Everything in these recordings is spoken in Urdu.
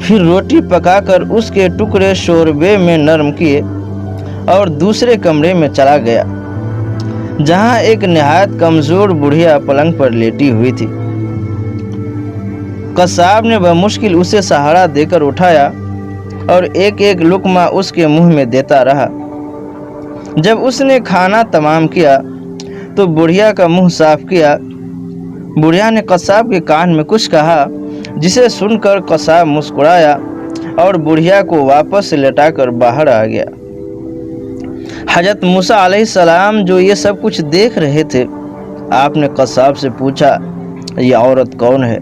پھر روٹی پکا کر اس کے ٹکڑے شوربے میں نرم کیے اور دوسرے کمرے میں چلا گیا، جہاں ایک نہایت کمزور بڑھیا پلنگ پر لیٹی ہوئی تھی۔ قصاب نے بمشکل اسے سہارا دے کر اٹھایا اور ایک ایک لقمہ اس کے منہ میں دیتا رہا۔ جب اس نے کھانا تمام کیا تو بڑھیا کا منہ صاف کیا۔ بڑھیا نے قصاب کے کان میں کچھ کہا، جسے سن کر قصاب مسکرایا اور بڑھیا کو واپس لٹا کر باہر آ گیا۔ حضرت موسیٰ علیہ السلام جو یہ سب کچھ دیکھ رہے تھے، آپ نے قصاب سے پوچھا، یہ عورت کون ہے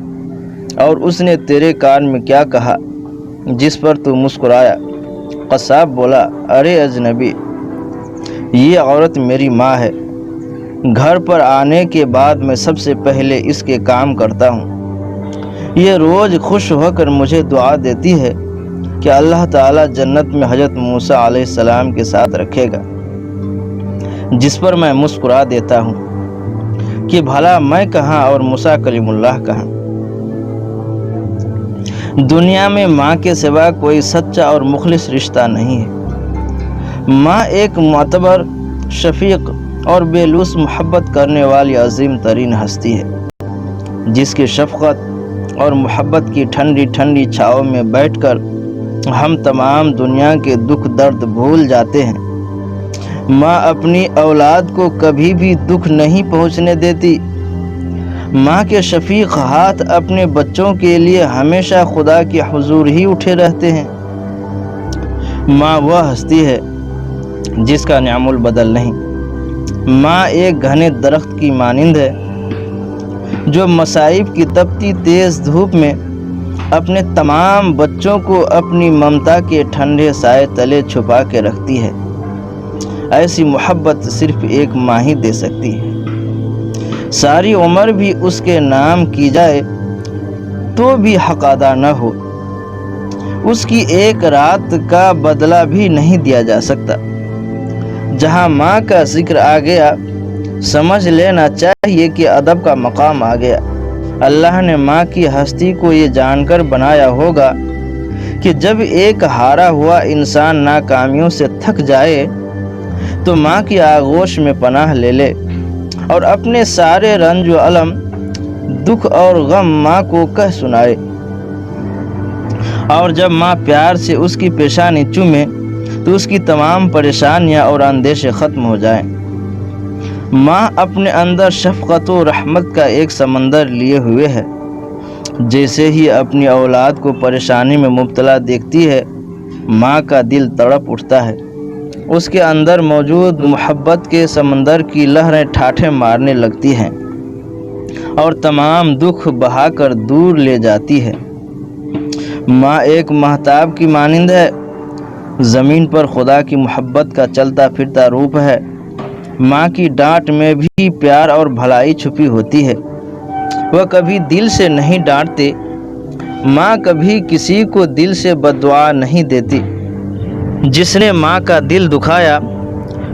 اور اس نے تیرے کان میں کیا کہا جس پر تو مسکرایا؟ قصاب بولا، ارے اجنبی، یہ عورت میری ماں ہے۔ گھر پر آنے کے بعد میں سب سے پہلے اس کے کام کرتا ہوں۔ یہ روز خوش ہو کر مجھے دعا دیتی ہے کہ اللہ تعالیٰ جنت میں حضرت موسیٰ علیہ السلام کے ساتھ رکھے گا، جس پر میں مسکرا دیتا ہوں کہ بھلا میں کہاں اور موسیٰ کلیم اللہ کہاں۔ دنیا میں ماں کے سوا کوئی سچا اور مخلص رشتہ نہیں ہے۔ ماں ایک معتبر، شفیق اور بے لوث محبت کرنے والی عظیم ترین ہستی ہے، جس کی شفقت اور محبت کی ٹھنڈی ٹھنڈی چھاؤں میں بیٹھ کر ہم تمام دنیا کے دکھ درد بھول جاتے ہیں۔ ماں اپنی اولاد کو کبھی بھی دکھ نہیں پہنچنے دیتی۔ ماں کے شفیق ہاتھ اپنے بچوں کے لیے ہمیشہ خدا کے حضور ہی اٹھے رہتے ہیں۔ ماں وہ ہستی ہے جس کا نعم البدل نہیں۔ ماں ایک گھنے درخت کی مانند ہے جو مصائب کی تپتی تیز دھوپ میں اپنے تمام بچوں کو اپنی ممتا کے ٹھنڈے سائے تلے چھپا کے رکھتی ہے۔ ایسی محبت صرف ایک ماں ہی دے سکتی ہے۔ ساری عمر بھی اس کے نام کی جائے تو بھی حق ادا نہ ہو۔ اس کی ایک رات کا بدلہ بھی نہیں دیا جا سکتا۔ جہاں ماں کا ذکر آ گیا، سمجھ لینا چاہیے کہ ادب کا مقام آ گیا۔ اللہ نے ماں کی ہستی کو یہ جان کر بنایا ہوگا کہ جب ایک ہارا ہوا انسان ناکامیوں سے تھک جائے تو ماں کی آغوش میں پناہ لے لے اور اپنے سارے رنج و الم، دکھ اور غم ماں کو کہہ سنائے، اور جب ماں پیار سے اس کی پیشانی چومے تو اس کی تمام پریشانیاں اور اندیشے ختم ہو جائیں۔ ماں اپنے اندر شفقت و رحمت کا ایک سمندر لیے ہوئے ہے۔ جیسے ہی اپنی اولاد کو پریشانی میں مبتلا دیکھتی ہے، ماں کا دل تڑپ اٹھتا ہے۔ اس کے اندر موجود محبت کے سمندر کی لہریں ٹھاٹھیں مارنے لگتی ہیں اور تمام دکھ بہا کر دور لے جاتی ہے۔ ماں ایک مہتاب کی مانند ہے، زمین پر خدا کی محبت کا چلتا پھرتا روپ ہے۔ ماں کی ڈانٹ میں بھی پیار اور بھلائی چھپی ہوتی ہے۔ وہ کبھی دل سے نہیں ڈانٹتے۔ ماں کبھی کسی کو دل سے بد دعا نہیں دیتی۔ جس نے ماں کا دل دکھایا،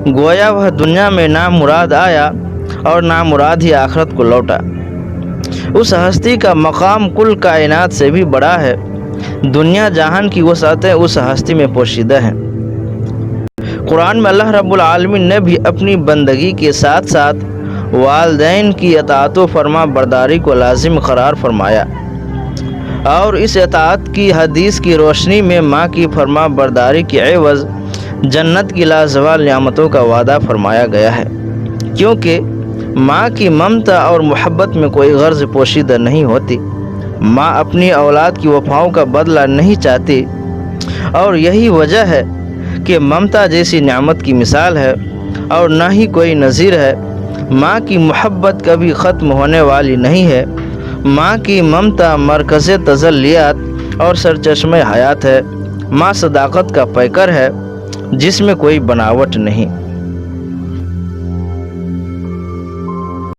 گویا وہ دنیا میں نامراد آیا اور نامراد ہی آخرت کو لوٹا۔ اس ہستی کا مقام کل کائنات سے بھی بڑا ہے۔ دنیا جہان کی وسعتیں اس ہستی میں پوشیدہ ہیں۔ قرآن میں اللہ رب العالمین نے بھی اپنی بندگی کے ساتھ ساتھ والدین کی اطاعت و فرما برداری کو لازم قرار فرمایا، اور اس اطاعت کی حدیث کی روشنی میں ماں کی فرما برداری کے عوض جنت کی لازوال نعمتوں کا وعدہ فرمایا گیا ہے، کیونکہ ماں کی ممتا اور محبت میں کوئی غرض پوشیدہ نہیں ہوتی۔ ماں اپنی اولاد کی وفاؤں کا بدلہ نہیں چاہتی، اور یہی وجہ ہے کہ ممتا جیسی نعمت کی مثال ہے اور نہ ہی کوئی نظیر ہے۔ ماں کی محبت کبھی ختم ہونے والی نہیں ہے۔ ماں کی ممتا مرکز تجلیات اور سرچشمہ حیات ہے۔ ماں صداقت کا پیکر ہے جس میں کوئی بناوٹ نہیں۔